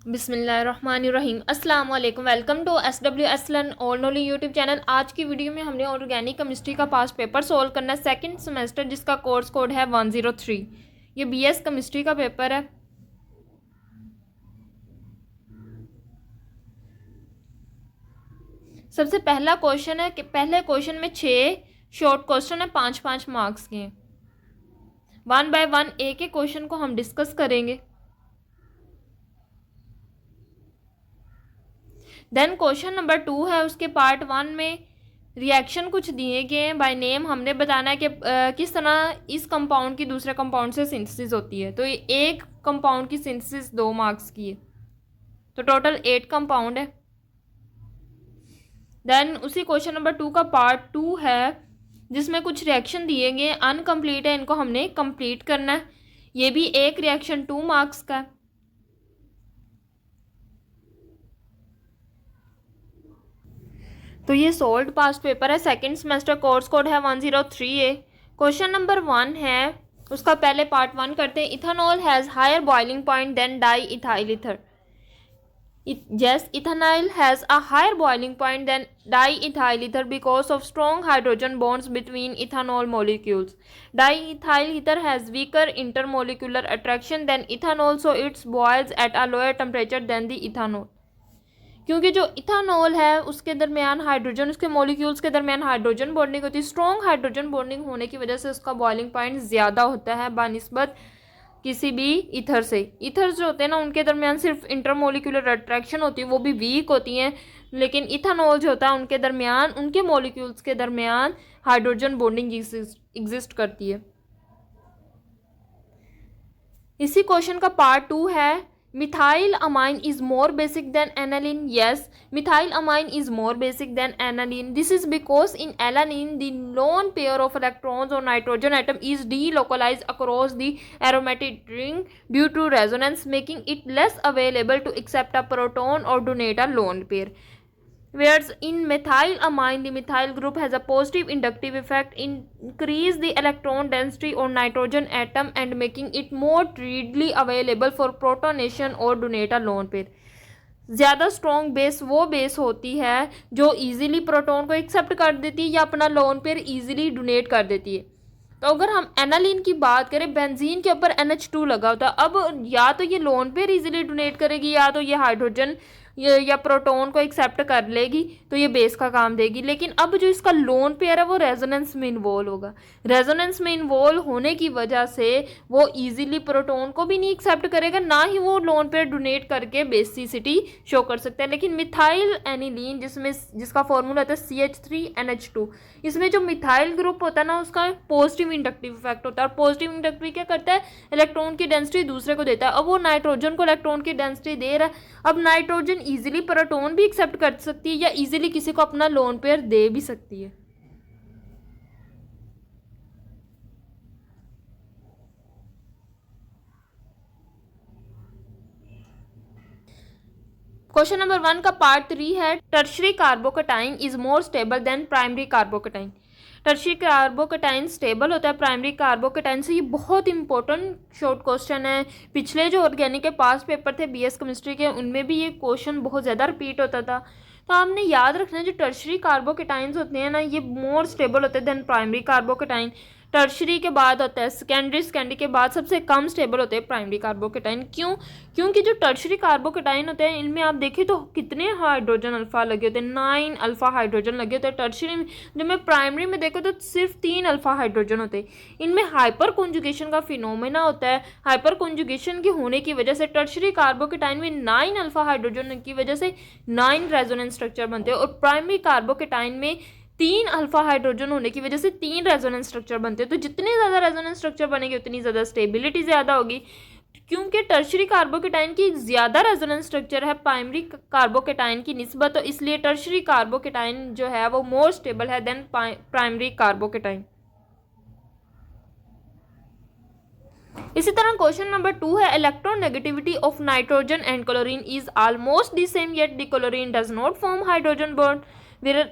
बिस्मिल्लाहिर्रहमानिर्रहीम। अस्सलाम वालेकुम। Welcome to SWS learn all knowledge YouTube channel. आज की वीडियो में हमने ऑर्गेनिक केमिस्ट्री का पास्ट पेपर सोल्व करना है, सेकंड सेमेस्टर, जिसका कोर्स कोड है 103। ये BS केमिस्ट्री का पेपर है। सबसे पहला क्वेश्चन है कि पहले क्वेश्चन में 6 शॉर्ट क्वेश्चन है, 5-5 मार्क्स के। 1 बाय 1 एक एक क्वेश्चन को हम डिस्कस करेंगे। देन क्वेश्चन नंबर 2 है, उसके पार्ट 1 में रिएक्शन कुछ दिए गए हैं बाय नेम। हमने बताना है कि किस तरह इस कंपाउंड की दूसरे कंपाउंड से सिंथेसिस होती है। तो ये एक कंपाउंड की सिंथेसिस 2 मार्क्स की है, तो टोटल 8 कंपाउंड है। देन उसी क्वेश्चन नंबर 2 का पार्ट 2 है, जिसमें कुछ रिएक्शन दिए गए अनकम्प्लीट है, इनको हमने कंप्लीट करना है। ये भी एक रिएक्शन 2 मार्क्स का है। तो ये सोल्ड पास्ट पेपर है, सेकंड सेमेस्टर, कोर्स कोड है 103A। क्वेश्चन नंबर 1 है, उसका पहले पार्ट 1 करते हैं। Ethanol has higher boiling point than diethyl ether. Yes, ethanol has a higher boiling point than diethyl ether because of strong hydrogen bonds between ethanol molecules. Diethyl ether has weaker intermolecular attraction than ethanol, so it boils at a lower temperature than the ethanol. क्योंकि जो ethanol है उसके दरमियान hydrogen, उसके molecules के दरमियान hydrogen bonding होती है। स्ट्रॉन्ग हाइड्रोजन बॉन्डिंग होने की वजह से उसका बॉइलिंग पॉइंट ज़्यादा होता है बानिस्बत किसी भी ईथर से। ईथर्स जो होते हैं ना, उनके दरमियान सिर्फ इंटरमोलिकुलर अट्रैक्शन होती है, वो भी वीक होती हैं। लेकिन इथानॉल जो होता है उनके दरमियान, उनके मॉलिक्यूल्स के दरमियान हाइड्रोजन बॉन्डिंग एग्जिस्ट करती है। इसी क्वेश्चन का पार्ट 2 है, methyl amine is more basic than aniline. Yes, methyl amine is more basic than aniline. This is because in alanine the lone pair of electrons on nitrogen atom is delocalized across the aromatic ring due to resonance, making it less available to accept a proton or donate a lone pair. Whereas in methyl amine, the methyl group has a positive inductive effect, increase the electron density on nitrogen atom and making it more readily available for protonation or donate a lone pair. ज़्यादा strong base वो base होती है जो easily proton को accept कर देती है या अपना लोन पेयर इजीली डोनेट कर देती है। तो अगर हम एनालिन की बात करें, बेंजीन के ऊपर NH2 लगा होता है। अब या तो ये लोन पेयर इजीली डोनेट करेगी या तो ये हाइड्रोजन या प्रोटॉन को एक्सेप्ट कर लेगी, तो ये बेस का काम देगी। लेकिन अब जो इसका लोन पेयर है वो रेजोनेंस में इन्वॉल्व होगा। रेजोनेंस में इन्वॉल्व होने की वजह से वो इजीली प्रोटॉन को भी नहीं एक्सेप्ट करेगा, ना ही वो लोन पेयर डोनेट करके बेसिसिटी शो कर सकता है। लेकिन मिथाइल एनिलीन, जिसका फॉर्मूला होता है CH3NH2, इसमें जो मिथाइल ग्रुप होता है ना, उसका पॉजिटिव इंडक्टिव इफेक्ट होता है। और पॉजिटिव इंडक्टिव क्या करता है, इलेक्ट्रॉन की डेंसिटी दूसरे को देता है। अब वो नाइट्रोजन को इलेक्ट्रॉन की डेंसिटी दे रहा है। अब नाइट्रोजन इजीली प्रोटॉन भी एक्सेप्ट कर सकती है या इजीली किसी को अपना लोन पेयर दे भी सकती है। क्वेश्चन नंबर 1 का पार्ट 3 है, tertiary कार्बोकटाइन is more stable then primary कार्बोकटाइन। Tertiary कार्बोकटाइन stable होता है प्राइमरी कार्बोकटाइन से। ये बहुत इंपॉर्टेंट शॉर्ट क्वेश्चन है। पिछले जो ऑर्गेनिक के पास पेपर थे BS केमिस्ट्री के, उनमें भी ये क्वेश्चन बहुत ज़्यादा रिपीट होता था। तो आपने याद रखना है, जो टर्शरी कार्बोकटाइन्स होते हैं ना, ये मोर स्टेबल होते हैं देन प्राइमरी कार्बोकटाइन। टर्शरी के बाद होता है सेकेंडरी, सेकेंडरी के बाद सबसे कम स्टेबल होते हैं प्राइमरी कार्बोकटाइन। क्यों? क्योंकि जो टर्शरी कार्बोकटाइन होते हैं, इनमें आप देखें तो कितने हाइड्रोजन अल्फा लगे होते हैं, 9 अल्फा हाइड्रोजन लगे होते हैं टर्शरी में। जब मैं प्राइमरी में देखो तो सिर्फ 3 अल्फा हाइड्रोजन होते हैं। इनमें हाइपर कॉन्जुगेशन का फिनोमेना होता है। हाइपर कॉन्जुगेशन के होने की वजह से टर्शरी कार्बोकटाइन में 9 अल्फा हाइड्रोजन की वजह से 9 रेजोनेंस स्ट्रक्चर बनते हैं, और प्राइमरी कार्बोकटाइन में 3 अल्फा हाइड्रोजन होने की वजह से 3 रेजोनेंस स्ट्रक्चर बनते हैं। तो जितने ज़्यादा रेजोनेंस स्ट्रक्चर बनेंगे उतनी ज़्यादा स्टेबिलिटी ज़्यादा होगी। क्योंकि टर्शरी कार्बोकेटाइन की ज़्यादा रेजोनेंस स्ट्रक्चर है प्राइमरी कार्बोकेटाइन की निस्बत, तो इसलिए टर्शरी कार्बोकेटाइन जो है वो मोर स्टेबल है देन प्राइमरी कार्बोकेटाइन। इसी तरह क्वेश्चन नंबर 2 है, electronegativity of nitrogen and chlorine is almost the same, yet the chlorine does not form hydrogen bond where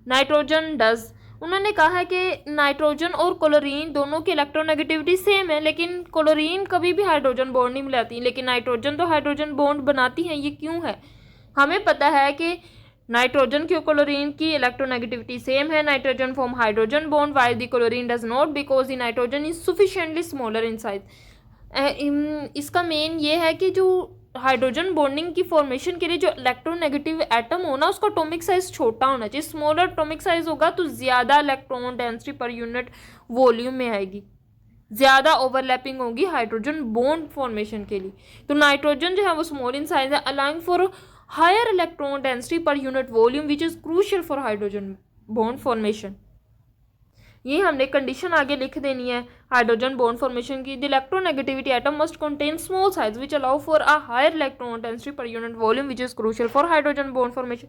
nitrogen does. उन्होंने कहा है कि नाइट्रोजन और क्लोरीन दोनों की इलेक्ट्रोनेगेटिविटी सेम है, लेकिन क्लोरीन कभी भी हाइड्रोजन बॉन्ड नहीं मिलाती, लेकिन नाइट्रोजन तो हाइड्रोजन बॉन्ड बनाती है। ये क्यों है? हमें पता है कि नाइट्रोजन की और क्लोरीन की इलेक्ट्रोनेगेटिविटी सेम है। Nitrogen form hydrogen bond while the chlorine does not because the nitrogen is sufficiently smaller in size. इसका मेन ये है कि जो हाइड्रोजन बॉन्डिंग की फॉर्मेशन के लिए जो इलेक्ट्रोनेगेटिव एटम हो ना, उसका एटॉमिक साइज छोटा होना चाहिए। स्मॉलर एटॉमिक साइज होगा तो ज़्यादा electron density per unit volume में आएगी, ज़्यादा ओवरलैपिंग होगी हाइड्रोजन बॉन्ड फॉर्मेशन के लिए। तो नाइट्रोजन जो है वो स्मॉल इन साइज है, allowing for higher electron density per unit volume which is crucial for hydrogen bond formation. ये हमने कंडीशन आगे लिख देनी है हाइड्रोजन बॉन्ड फॉर्मेशन की। The electronegativity atom must contain small size which allow for a higher electron density per unit volume which is crucial for hydrogen bond formation.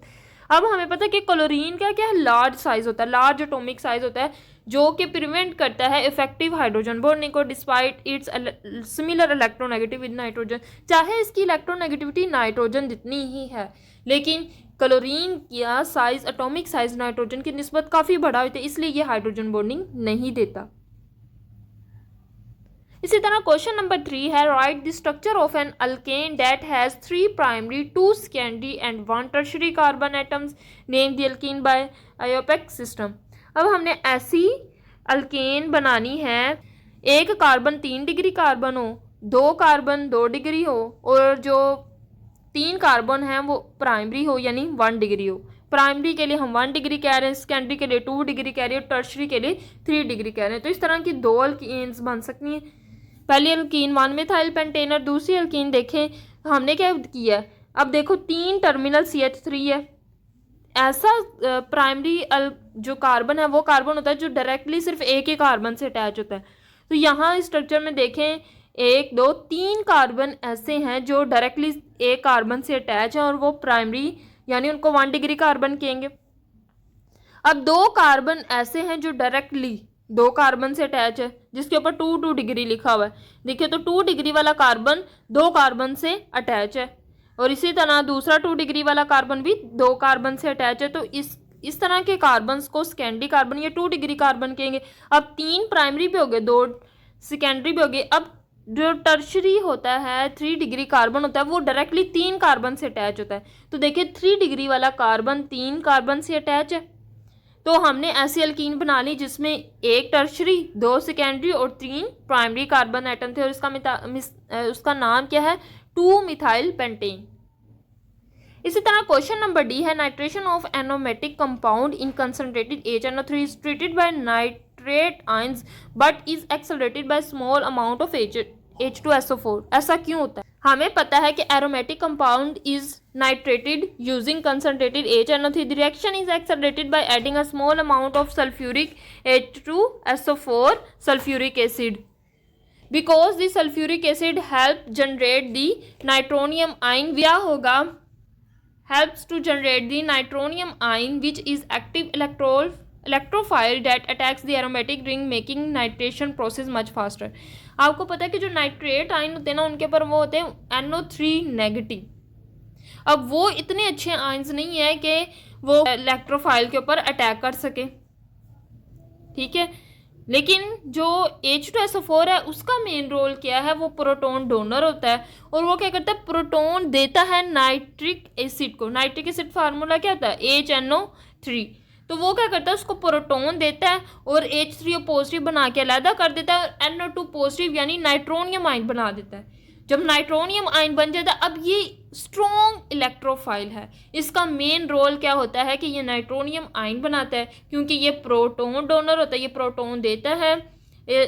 अब हमें पता है कि क्लोरीन का क्या है, लार्ज साइज होता है, लार्ज एटॉमिक साइज होता है, जो कि प्रिवेंट करता है इफेक्टिव हाइड्रोजन बॉन्डिंग को despite it's similar electronegative with nitrogen. चाहे इसकी इलेक्ट्रोनेगेटिविटी नाइट्रोजन जितनी ही है, लेकिन क्लोरीन का साइज एटॉमिक साइज नाइट्रोजन की निस्बत काफ़ी बड़ा होता है, इसलिए ये हाइड्रोजन बॉन्डिंग नहीं देता। इसी तरह क्वेश्चन नंबर 3 है, write the structure of an alkane that has 3 primary 2 secondary and 1 tertiary carbon atoms, name the alkene by IUPAC system. अब हमने ऐसी अल्केन बनानी है, एक कार्बन 3 डिग्री कार्बन हो, 2 कार्बन 2 डिग्री हो, और जो 3 कार्बन हैं वो प्राइमरी हो यानी 1 डिग्री हो। प्राइमरी के लिए हम 1 डिग्री कह रहे हैं, सेकेंडरी के लिए 2 डिग्री कह रहे हैं, और टर्शरी के लिए 3 डिग्री कह रहे हैं। तो इस तरह की 2 अल्कीन्स बन सकती हैं। पहली अल्कीन 1 मिथाइल पेंटेन, और दूसरी अल्कीन देखें हमने क्या किया है। अब देखो 3 टर्मिनल CH3 है। ऐसा प्राइमरी जो कार्बन है वो कार्बन होता है जो डायरेक्टली सिर्फ एक ही कार्बन से अटैच होता है। तो यहाँ स्ट्रक्चर में देखें 1 2 3 कार्बन ऐसे हैं जो डायरेक्टली एक कार्बन से अटैच हैं, और वो प्राइमरी यानी उनको 1 डिग्री कार्बन कहेंगे। अब 2 कार्बन ऐसे हैं जो डायरेक्टली 2 कार्बन से अटैच है, जिसके ऊपर 2 डिग्री लिखा हुआ है। देखिए तो 2 डिग्री वाला कार्बन 2 कार्बन से अटैच है, और इसी तरह दूसरा 2 डिग्री वाला कार्बन भी 2 कार्बन से अटैच है। तो इस तरह के कार्बन्स को सेकेंडरी कार्बन या 2 डिग्री कार्बन कहेंगे। अब 3 प्राइमरी पे हो गए, 2 सेकेंडरी पे हो गए। अब जो टर्शरी होता है 3 डिग्री कार्बन होता है वो डायरेक्टली 3 कार्बन से अटैच होता है। तो देखिए 3 डिग्री वाला कार्बन 3 कार्बन से अटैच है। तो हमने ऐसी अल्कीन बना ली जिसमें 1 टर्शरी 2 सेकेंडरी और 3 प्राइमरी कार्बन एटम थे, और उसका नाम क्या है, 2 मिथाइल पेंटेन। इसी तरह क्वेश्चन नंबर D है, nitration of aromatic compound in concentrated HNO3 is treated by nitrate ions but is accelerated by small amount of H2SO4। ऐसा क्यों होता है? हमें पता है कि aromatic compound is नाइट्रेटेड using concentrated HNO3। The reaction is accelerated by adding a small amount of sulphuric H2SO4 sulphuric acid, because the sulphuric acid help generate the nitronium ion. क्या होगा, helps to generate the nitronium ion which is active electrophile that attacks the aromatic ring making nitration process much faster। आपको पता है कि जो nitrate ion होते हैं ना उनके ऊपर वो होते हैं NO3 नेगेटिव। अब वो इतने अच्छे आयन्स नहीं है कि वो इलेक्ट्रोफाइल के ऊपर अटैक कर सके, ठीक है। लेकिन जो H2SO4 है उसका मेन रोल क्या है, वो प्रोटॉन डोनर होता है, और वो क्या करता है, प्रोटॉन देता है नाइट्रिक एसिड को। नाइट्रिक एसिड फार्मूला क्या होता है, HNO3। तो वो क्या करता है, उसको प्रोटॉन देता है और H3O पॉजिटिव बना के अलहदा कर देता है, और NO2 पॉजिटिव यानी नाइट्रोनियम आयन बना देता है। जब नाइट्रोनियम आयन बन जाता है, अब ये स्ट्रॉन्ग इलेक्ट्रोफाइल है। इसका मेन रोल क्या होता है कि ये नाइट्रोनियम आयन बनाता है, क्योंकि ये प्रोटॉन डोनर होता है, ये प्रोटॉन देता है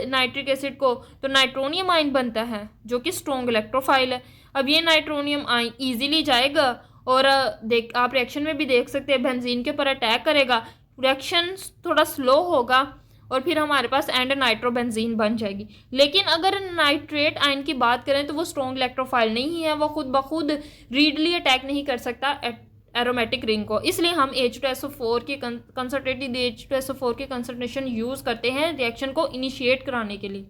नाइट्रिक एसिड को, तो नाइट्रोनियम आयन बनता है जो कि स्ट्रॉन्ग इलेक्ट्रोफाइल है। अब ये नाइट्रोनियम आयन ईजिली जाएगा, और आप रिएक्शन में भी देख सकते हैं बेंजीन के ऊपर अटैक करेगा, रिएक्शन थोड़ा स्लो होगा, और फिर हमारे पास एंड नाइट्रोबेंजीन बन जाएगी। लेकिन अगर नाइट्रेट आयन की बात करें तो वो स्ट्रॉन्ग इलेक्ट्रोफाइल नहीं है, वो खुद ब खुद रीडली अटैक नहीं कर सकता एरोमेटिक रिंग को। इसलिए हम H2SO4 की कंसंट्रेटेड H2SO4 की कंसंट्रेशन यूज़ करते हैं रिएक्शन को इनिशिएट कराने के लिए।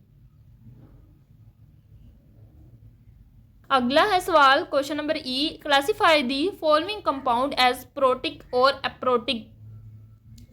अगला है सवाल question number E, classify the following compound as protic और एप्रोटिक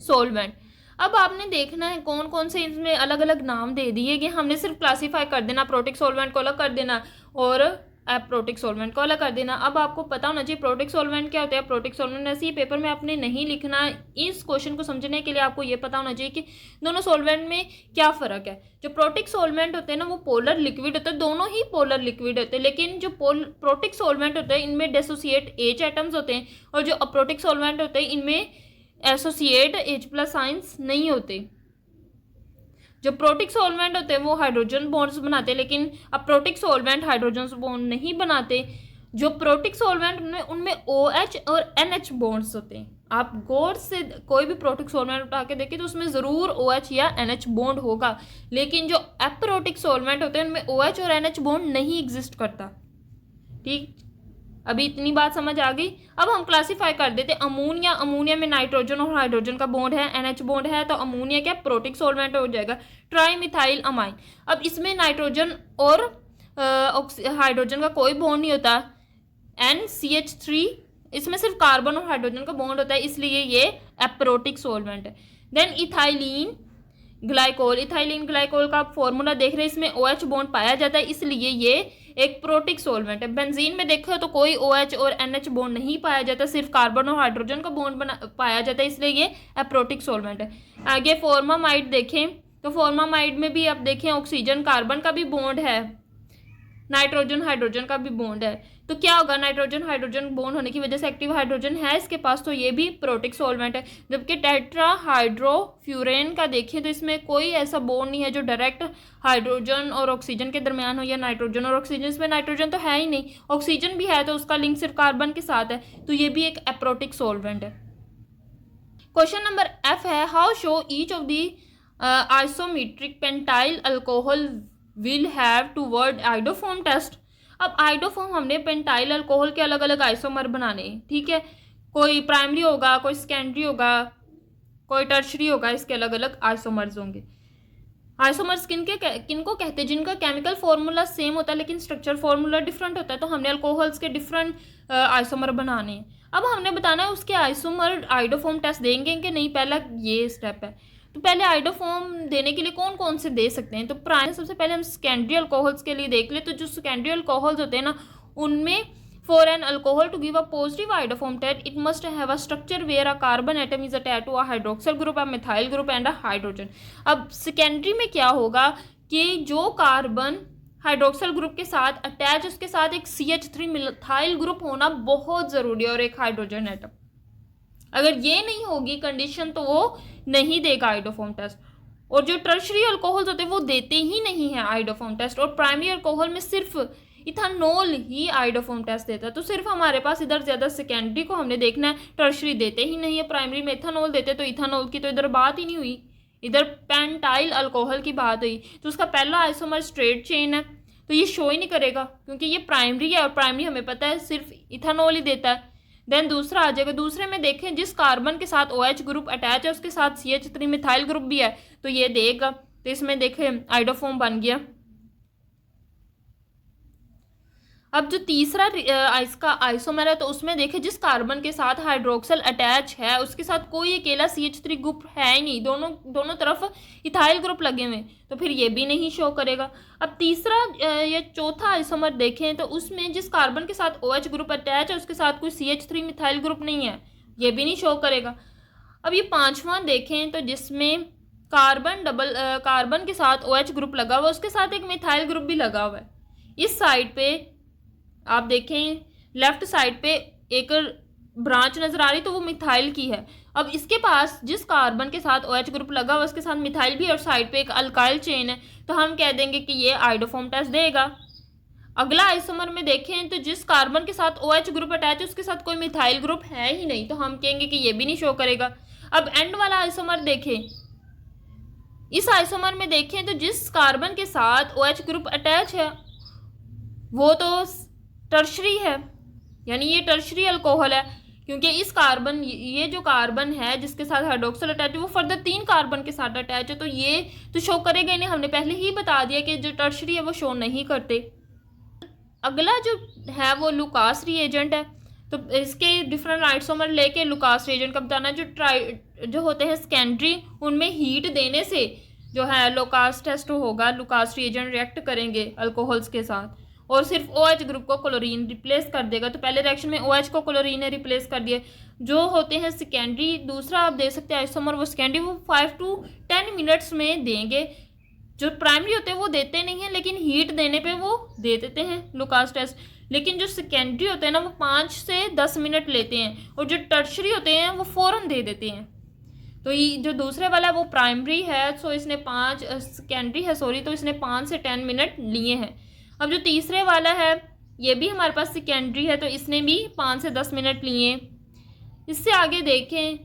सॉल्वेंट। अब आपने देखना है कौन कौन से इसमें अलग अलग नाम दे दिए गए, हमने सिर्फ क्लासीफाई कर देना, प्रोटिक सॉल्वेंट को अलग कर देना और अप्रोटिक सॉल्वेंट को अलग कर देना। अब आपको पता होना चाहिए प्रोटिक सॉल्वेंट क्या होता है, प्रोटिक सॉल्वेंट। ऐसे ही पेपर में आपने नहीं लिखना, इस क्वेश्चन को समझने के लिए आपको ये पता होना चाहिए कि दोनों सॉल्वेंट में क्या फ़र्क है। जो प्रोटिक सॉल्वेंट होते हैं ना वो पोलर लिक्विड होते हैं, दोनों ही पोलर लिक्विड होते हैं, लेकिन जो प्रोटिक सॉल्वेंट होते हैं इनमें डिसोसिएट H एटम्स होते हैं, और जो अप्रोटिक सॉल्वेंट होते हैं इनमें एसोसिएट H+ आइंस नहीं होते। जो प्रोटिक सॉल्वेंट होते हैं वो हाइड्रोजन बॉन्ड्स बनाते हैं, लेकिन अप्रोटिक सॉल्वेंट हाइड्रोजन बॉन्ड नहीं बनाते। जो प्रोटिक सॉल्वेंट उनमें OH और NH बॉन्ड्स होते हैं। आप गौर से कोई भी प्रोटिक सॉल्वेंट उठा के देखिए तो उसमें ज़रूर OH या NH बॉन्ड होगा, लेकिन जो अप्रोटिक सॉल्वेंट होते हैं उनमें OH और NH बॉन्ड नहीं एग्जिस्ट करता। ठीक, अभी इतनी बात समझ आ गई। अब हम क्लासीफाई कर देते अमोनिया। अमोनिया में नाइट्रोजन और हाइड्रोजन का बॉन्ड है, NH बॉन्ड है, तो अमोनिया क्या प्रोटिक सॉल्वेंट हो जाएगा। ट्राई मिथाइल अमाइन, अब इसमें नाइट्रोजन और हाइड्रोजन का कोई बॉन्ड नहीं होता, NCH3, इसमें सिर्फ कार्बन और हाइड्रोजन का बॉन्ड होता है, इसलिए ये अप्रोटिक सॉल्वेंट है। Then ethylene glycol, ethylene glycol का आप फॉर्मूला देख रहे हैं, इसमें OH बॉन्ड पाया जाता है, इसलिए ये एक प्रोटिक सॉल्वेंट है। बेंजीन में देखो तो कोई OH और NH बॉन्ड नहीं पाया जाता, सिर्फ कार्बन और हाइड्रोजन का बॉन्ड पाया जाता है, इसलिए ये अप्रोटिक सॉल्वेंट है। आगे फॉर्मामाइड देखें तो फॉर्मामाइड में भी आप देखें ऑक्सीजन कार्बन का भी बॉन्ड है, नाइट्रोजन हाइड्रोजन का भी बॉन्ड है, तो क्या होगा, नाइट्रोजन हाइड्रोजन बॉन्ड होने की वजह से एक्टिव हाइड्रोजन है इसके पास, तो ये भी प्रोटिक सॉल्वेंट है। जबकि टेट्राहाइड्रोफ्यूरेन का देखें तो इसमें कोई ऐसा बॉन्ड नहीं है जो डायरेक्ट हाइड्रोजन और ऑक्सीजन के दरमियान हो, या नाइट्रोजन और ऑक्सीजन, इसमें नाइट्रोजन तो है ही नहीं, ऑक्सीजन भी है तो उसका लिंक सिर्फ कार्बन के साथ है, तो ये भी एक अप्रोटिक सॉल्वेंट है। क्वेश्चन नंबर F है, how show each of the isometric pentyl alcohol will have toward iodoform test. अब आइडोफॉर्म हमने पेंटाइल अल्कोहल के अलग अलग आइसोमर बनाने, ठीक है, कोई प्राइमरी होगा, कोई सेकेंडरी होगा, कोई टर्शरी होगा, इसके अलग अलग आइसोमर्स होंगे। आइसोमर्स किनको कहते हैं, जिनका केमिकल फॉर्मूला सेम होता है लेकिन स्ट्रक्चर फॉर्मूला डिफरेंट होता है, तो हमने अल्कोहल्स के डिफरेंट आइसोमर बनाने हैं। अब हमने बताना है उसके आइसोमर आइडोफॉर्म टेस्ट देंगे कि नहीं, पहला ये स्टेप है। तो पहले आइडोफॉर्म देने के लिए कौन कौन से दे सकते हैं, तो प्राइमरी सबसे पहले हम सेकेंडरी अल्कोहल्स के लिए देख ले, तो जो सेकेंडरी अल्कोहल्स होते हैं ना उनमें for an alcohol to give a positive iodoform test it must have a structure where a carbon atom is attached to a hydroxyl group, a methyl group and a hydrogen. अब secondary में क्या होगा कि जो carbon hydroxyl group के साथ attach, उसके साथ एक CH3 मिथाइल ग्रुप होना बहुत ज़रूरी है और एक हाइड्रोजन एटम। अगर ये नहीं होगी कंडीशन तो वो नहीं देगा आइडोफॉर्म टेस्ट। और जो टर्शरी अल्कोहल्स होते हैं वो देते ही नहीं है आइडोफॉर्म टेस्ट, और प्राइमरी अल्कोहल में सिर्फ इथानॉल ही आइडोफॉर्म टेस्ट देता है। तो सिर्फ हमारे पास इधर ज़्यादा सेकेंडरी को हमने देखना है, टर्शरी देते ही नहीं है, प्राइमरी में इथानॉल देते, तो इथानॉल की तो इधर बात ही नहीं हुई, इधर पेंटाइल अल्कोहल की बात हुई। तो उसका पहला आइसोमर स्ट्रेट चेन है, तो ये शो ही नहीं करेगा क्योंकि ये प्राइमरी है, और प्राइमरी हमें पता है सिर्फ इथानॉल ही देता है। देन दूसरा आ जाएगा, दूसरे में देखें जिस कार्बन के साथ OH ग्रुप अटैच है उसके साथ CH3 मिथाइल ग्रुप भी है, तो ये देगा, तो इसमें देखें आइडोफॉर्म बन गया। अब जो तीसरा इसका आइसोमर है तो उसमें देखें जिस कार्बन के साथ हाइड्रोक्सिल अटैच है उसके साथ कोई अकेला CH3 ग्रुप है ही नहीं, दोनों तरफ इथाइल ग्रुप लगे हुए, तो फिर ये भी नहीं शो करेगा। अब तीसरा या चौथा आइसोमर देखें तो उसमें जिस कार्बन के साथ OH ग्रुप अटैच है उसके साथ कोई CH3 मिथाइल ग्रुप नहीं है, ये भी नहीं शो करेगा। अब ये पांचवा देखें तो जिसमें कार्बन के साथ OH ग्रुप लगा हुआ है उसके साथ एक मिथाइल ग्रुप भी लगा हुआ है। इस साइड पे आप देखें लेफ्ट साइड पे एक ब्रांच नजर आ रही तो वो मिथाइल की है। अब इसके पास जिस कार्बन के साथ OH ग्रुप लगा हुआ उसके साथ मिथाइल भी है और साइड पे एक अल्काइल चेन है, तो हम कह देंगे कि ये आइडोफॉर्म टेस्ट देगा। अगला आइसोमर में देखें तो जिस कार्बन के साथ OH ग्रुप अटैच है उसके साथ कोई मिथाइल ग्रुप है ही नहीं, तो हम कहेंगे कि ये भी नहीं शो करेगा। अब एंड वाला आइसोमर देखें, इस आइसोमर में देखें तो जिस कार्बन के साथ OH ग्रुप अटैच है वो तो टर्शरी है, यानी ये टर्शरी अल्कोहल है, क्योंकि ये जो कार्बन है जिसके साथ हाइड्रोक्सिल अटैच है वो फर्दर 3 कार्बन के साथ अटैच है, तो ये तो शो करेगा ही नहीं। हमने पहले ही बता दिया कि जो टर्शरी है वो शो नहीं करते। अगला जो है वो लुकास रिएजेंट है। तो इसके डिफरेंट आइसोमर लेके लुकास रिएजेंट का बताना जो होते हैं सेकेंडरी, उनमें हीट देने से जो है लुकास टेस्ट होगा, लुकास रिएजेंट रिएक्ट करेंगे अल्कोहल्स के साथ और सिर्फ OH ग्रुप को क्लोरीन रिप्लेस कर देगा। तो पहले रिएक्शन में OH को क्लोरीन ने रिप्लेस कर दिया। जो होते हैं सेकेंडरी, दूसरा आप दे सकते हैं आइसोमर, वो सेकेंडरी वो 5 to 10 मिनट्स में देंगे। जो प्राइमरी होते हैं वो देते नहीं हैं, लेकिन हीट देने पे वो दे देते हैं लुकास टेस्ट। लेकिन जो सेकेंडरी होते हैं ना वो 5 से 10 मिनट लेते हैं, और जो टर्शरी होते हैं वो फ़ौरन दे देते हैं। तो ये जो दूसरे वाला है वो प्राइमरी है, सो इसने सेकेंडरी है सॉरी, तो इसने 5 से 10 मिनट लिए हैं। अब जो तीसरे वाला है ये भी हमारे पास सेकेंडरी है, तो इसने भी 5 से 10 मिनट लिए। इससे आगे देखें,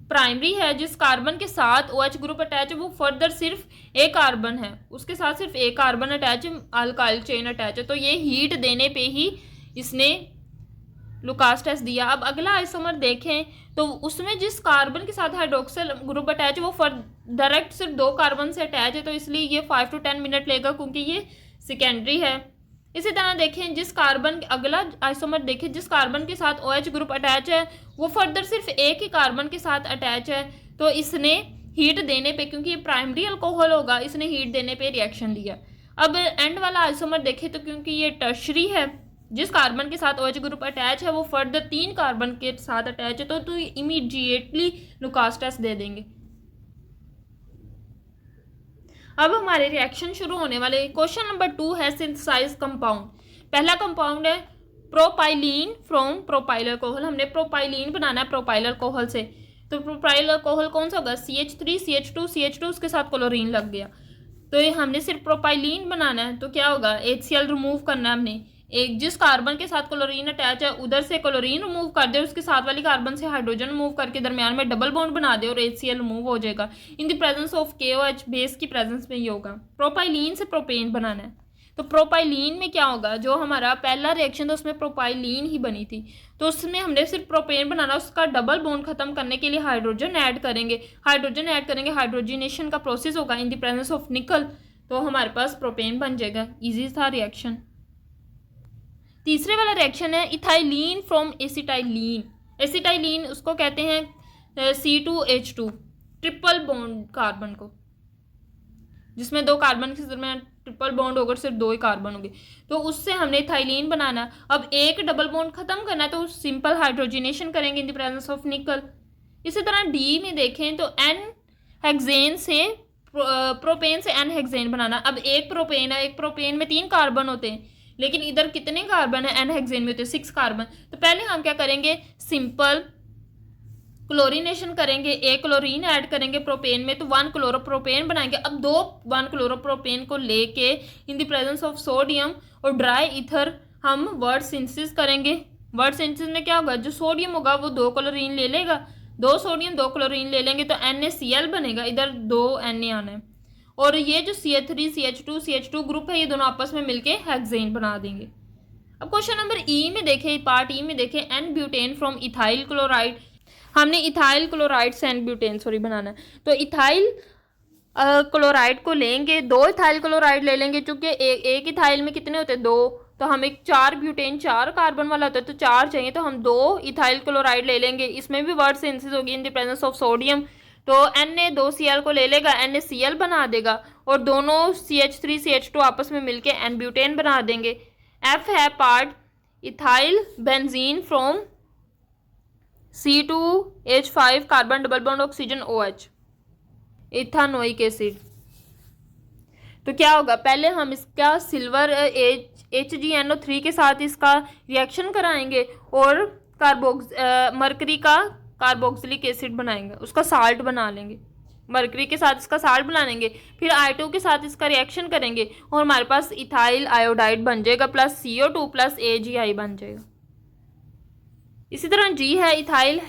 प्राइमरी है, जिस कार्बन के साथ OH ग्रुप अटैच है वो फर्दर सिर्फ एक कार्बन है, उसके साथ सिर्फ एक कार्बन अटैच है, अल्काइल चेन अटैच है, तो ये हीट देने पे ही इसने लुकास टेस्ट दिया। अब अगला आइसोमर देखें तो उसमें जिस कार्बन के साथ हाइड्रोक्सिल ग्रुप अटैच है वो डायरेक्ट सिर्फ 2 कार्बन से अटैच है, तो इसलिए ये 5 to 10 मिनट लेगा क्योंकि ये सेकेंडरी है। इसी तरह देखें, जिस कार्बन, अगला आइसोमर देखें जिस कार्बन के साथ OH ग्रुप अटैच है वो फर्दर सिर्फ एक ही कार्बन के साथ अटैच है, तो इसने हीट देने पे, क्योंकि ये प्राइमरी अल्कोहल होगा, इसने हीट देने पे रिएक्शन दिया। अब एंड वाला आइसोमर देखें तो क्योंकि ये टर्शरी है, जिस कार्बन के साथ OH ग्रुप अटैच है वो फर्दर 3 कार्बन के साथ अटैच है, तो इमीडिएटली लुकास टेस्ट दे देंगे। अब हमारे रिएक्शन शुरू होने वाले। क्वेश्चन नंबर 2 है सिंथेसाइज कंपाउंड। पहला कंपाउंड है प्रोपाइलीन फ्रॉम प्रोपाइल अल्कोहल। हमने प्रोपाइलीन बनाना है प्रोपाइल अल्कोहल से, तो प्रोपाइल अल्कोहल कौन सा होगा? CH3 CH2 उसके साथ क्लोरीन लग गया, तो ये हमने सिर्फ प्रोपाइलीन बनाना है, तो क्या होगा? HCl रिमूव करना है हमने। एक जिस कार्बन के साथ क्लोरीन अटैच है उधर से क्लोरीन रिमूव कर दे, उसके साथ वाली कार्बन से हाइड्रोजन रिमूव करके दरमियान में डबल बॉन्ड बना दे और HCl रिमूव हो जाएगा। In the presence of KOH, base की प्रेजेंस में ये होगा। प्रोपाइलीन से प्रोपेन बनाना है, तो प्रोपाइलीन में क्या होगा? जो हमारा पहला रिएक्शन था उसमें प्रोपाइलीन ही बनी थी, तो उसमें हमने सिर्फ प्रोपेन बनाना, उसका डबल बॉन्ड खत्म करने के लिए हाइड्रोजन ऐड करेंगे। हाइड्रोजनेशन का प्रोसेस होगा इन द प्रेजेंस ऑफ निकल, तो हमारे पास प्रोपेन बन जाएगा। ईजी था रिएक्शन। तीसरे वाला रिएक्शन है इथाइलीन फ्रॉम एसिटाइलीन। एसिटाइलीन उसको कहते हैं C2H2, ट्रिपल बॉन्ड कार्बन को, जिसमें 2 कार्बन के दरमियान ट्रिपल बॉन्ड होकर सिर्फ 2 ही कार्बन होंगे, तो उससे हमने इथाइलीन बनाना। अब एक डबल बॉन्ड खत्म करना है तो सिंपल हाइड्रोजनेशन करेंगे इन द प्रेजेंस ऑफ निकल। इसी तरह डी में देखें तो N हेक्सेन से प्रोपेन से N हेक्सेन बनाना। अब एक प्रोपेन है, एक प्रोपेन में 3 कार्बन होते हैं, लेकिन इधर कितने कार्बन है? N हेक्सेन में होते हैं 6 कार्बन। तो पहले हम क्या करेंगे? सिंपल क्लोरीनेशन करेंगे, एक क्लोरीन ऐड करेंगे प्रोपेन में, तो 1 क्लोरोप्रोपेन बनाएंगे। अब 2 1 क्लोरोप्रोपेन को लेके in the presence of sodium और ड्राई ईथर हम वर्ड सिंथेसिस करेंगे। वर्ड सिंथेसिस में क्या होगा? जो सोडियम होगा वो 2 क्लोरीन ले लेगा, 2 सोडियम 2 क्लोरीन ले लेंगे, तो NaCl बनेगा, इधर 2 Na आना है, और ये जो CH3 CH2 ग्रुप है ये दोनों आपस में मिलके हेक्सेन बना देंगे। अब क्वेश्चन नंबर ई में देखें, पार्ट ई में देखें, n butane from ethyl chloride. हमने इथाइल क्लोराइड से एन ब्यूटेन बनाना है, तो इथाइल क्लोराइड को लेंगे, 2 इथाइल क्लोराइड ले लेंगे, चूंकि एक इथाइल में कितने होते हैं? 2, तो हमें 4 ब्यूटेन 4 कार्बन वाला होता है, तो 4 चाहिए, तो हम 2 इथाइल क्लोराइड ले लेंगे। इसमें भी वर्ड सिंथेसिस होगी in the presence of sodium, तो Na2Cl को ले लेगा, NaCl बना देगा, और दोनों CH3 CH2 आपस में मिलके एन ब्यूटेन बना देंगे। F है part ethyl benzene from C2H5 carbon double bond oxygen OH, ethanoic acid. तो क्या होगा? पहले हम इसका सिल्वर HgNO3 के साथ इसका रिएक्शन कराएंगे और मरकरी का कार्बोक्सिलिक एसिड बनाएंगे, उसका साल्ट बना लेंगे, मरकरी के साथ इसका साल्ट बना लेंगे, फिर I2 के साथ इसका रिएक्शन करेंगे और हमारे पास इथाइल आयोडाइड बन जाएगा, प्लस CO2 प्लस AgI बन जाएगा। इसी तरह जी है ethyl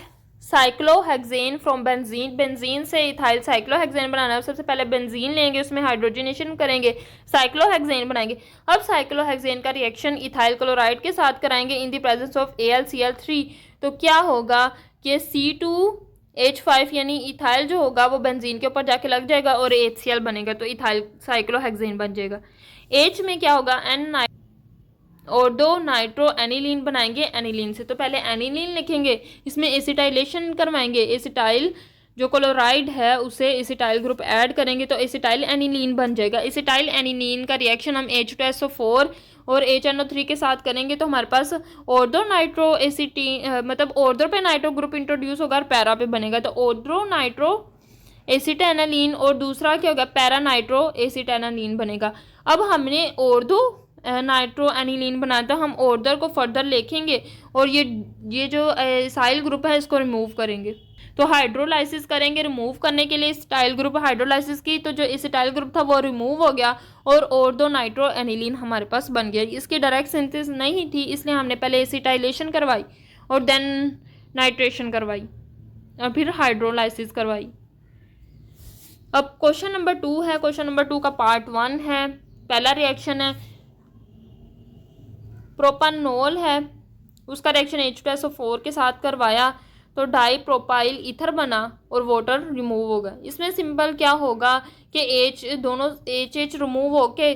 cyclohexane from benzene. Benzene से इथाइल साइक्लोहेक्सेन बनाना है, सबसे पहले बेंजीन लेंगे, उसमें हाइड्रोजनेशन करेंगे, साइक्लोहेक्सेन बनाएंगे। अब साइक्लोहेक्सेन का रिएक्शन इथाइल क्लोराइड के साथ कराएंगे in the presence of AlCl3, तो क्या होगा कि C2H5 यानी इथाइल जो होगा वो बेंजीन के ऊपर जाके लग जाएगा और HCl बनेगा, तो इथाइल साइक्लोहेक्सेन बन जाएगा। H में क्या होगा? ऑर्थो नाइट्रो एनिलीन बनाएंगे एनिलीन से। तो पहले एनिलीन लिखेंगे, इसमें एसिटाइलेशन करवाएंगे, एसिटाइल जो क्लोराइड है उसे एसिटाइल ग्रुप ऐड करेंगे तो एसिटाइल एनिलीन बन जाएगा। एसिटाइल एनिलीन का रिएक्शन हम H2SO4 और HNO3 के साथ करेंगे तो हमारे पास ऑर्थो नाइट्रो मतलब ऑर्थो पे नाइट्रो ग्रुप इंट्रोड्यूस होगा और पैरा पे बनेगा, तो ऑर्थो नाइट्रो एसिटेनालीन और दूसरा क्या होगा पैरा नाइट्रो एसिटेनालीन बनेगा। अब हमने ऑर्थो नाइट्रो एनिलीन बनाया था, हम ऑर्थर को फर्दर लिखेंगे और ये जो एसाइल ग्रुप है इसको रिमूव करेंगे। तो हाइड्रोलाइसिस करेंगे, रिमूव करने के लिए एसिटाइल ग्रुप हाइड्रोलाइसिस की, तो जो एसिटाइल ग्रुप था वो रिमूव हो गया और ऑर्थो नाइट्रो एनिलीन हमारे पास बन गया। इसकी डायरेक्ट सिंथेसिस नहीं थी इसलिए हमने पहले एसिटाइलेशन करवाई और देन नाइट्रेशन करवाई और फिर हाइड्रोलाइसिस करवाई। अब क्वेश्चन नंबर 2 है, क्वेश्चन नंबर 2 का पार्ट 1 है। पहला रिएक्शन है प्रोपानोल है, उसका रिएक्शन H2SO4 के साथ करवाया तो डाई प्रोपाइल ईथर बना और वाटर रिमूव होगा। इसमें सिंपल क्या होगा कि दोनों H रिमूव होके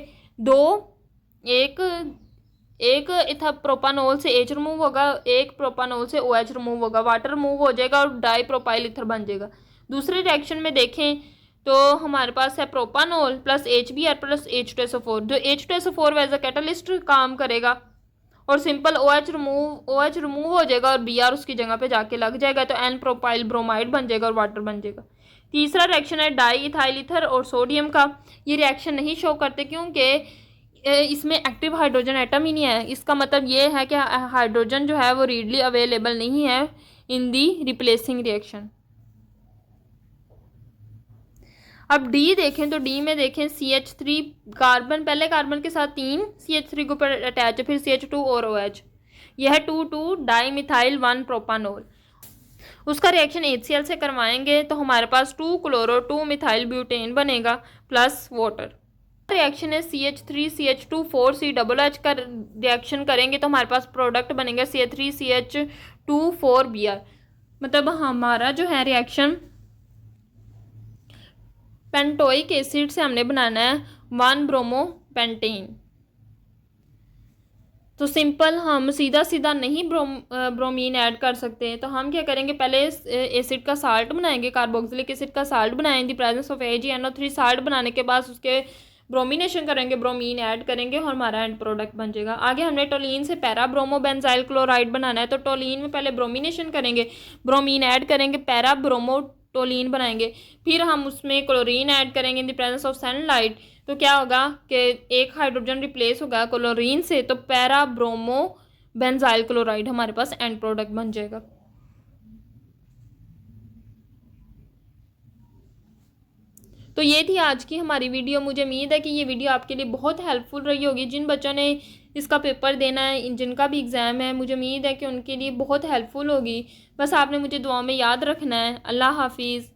एक इथा प्रोपानोल से H रिमूव होगा, एक प्रोपानोल से OH रिमूव होगा, वाटर रिमूव हो जाएगा और डाई प्रोपाइल ईथर बन जाएगा। दूसरे रिएक्शन में देखें तो हमारे पास है propanol plus HBr plus H2SO4, जो H2SO4 एज अ कैटलिस्ट काम करेगा और सिंपल OH रिमूव हो जाएगा और Br उसकी जगह पे जाके लग जाएगा तो N प्रोपाइल ब्रोमाइड बन जाएगा और वाटर बन जाएगा। तीसरा रिएक्शन है डाई इथाइल ईथर और सोडियम का। ये रिएक्शन नहीं शो करते क्योंकि इसमें एक्टिव हाइड्रोजन एटम ही नहीं है। इसका मतलब ये है कि हाइड्रोजन जो है वो रीडली अवेलेबल नहीं है इन दी रिप्लेसिंग रिएक्शन। अब डी देखें तो डी में देखें CH3 कार्बन, पहले कार्बन के साथ 3 CH3 ग्रुप अटैच है, फिर CH2 और OH, यह 2 डाई मिथाइल 1 प्रोपानोल। उसका रिएक्शन HCl से करवाएंगे तो हमारे पास 2 क्लोरो 2 मिथाइल ब्यूटेन बनेगा प्लस वाटर। रिएक्शन है CH3 CH2 4COOH का रिएक्शन करेंगे तो हमारे पास प्रोडक्ट बनेगा CH3 CH2 4Br। मतलब हमारा जो है रिएक्शन पेंटोइक एसिड से हमने बनाना है 1 ब्रोमो पेंटेन। तो सिंपल हम सीधा नहीं ब्रोमीन ऐड कर सकते हैं, तो हम क्या करेंगे पहले एसिड का साल्ट बनाएंगे, कार्बोक्सिलिक एसिड का साल्ट बनाएंगे, प्रेजेंस ऑफ AgNO3 साल्ट बनाने के बाद उसके ब्रोमिनेशन करेंगे, ब्रोमीन ऐड करेंगे और हमारा एंड प्रोडक्ट बन जाएगा। आगे हमने टोलीन से पैरा ब्रोमो बेंजाइल क्लोराइड बनाना है, तो टोलीन में पहले ब्रोमिनेशन करेंगे, ब्रोमीन ऐड करेंगे, पैरा ब्रोमो टोलीन बनाएंगे, फिर हम उसमें क्लोरीन ऐड करेंगे in the presence of sunlight. तो क्या होगा कि एक हाइड्रोजन रिप्लेस होगा क्लोरीन से, तो पैरा ब्रोमो बेंजाइल क्लोराइड हमारे पास एंड प्रोडक्ट बन जाएगा। तो ये थी आज की हमारी वीडियो। मुझे उम्मीद है कि ये वीडियो आपके लिए बहुत हेल्पफुल रही होगी। जिन बच्चों ने इसका पेपर देना है, जिनका भी एग्ज़ाम है, मुझे उम्मीद है कि उनके लिए बहुत हेल्पफुल होगी। बस आपने मुझे दुआ में याद रखना है। अल्लाह हाफिज़।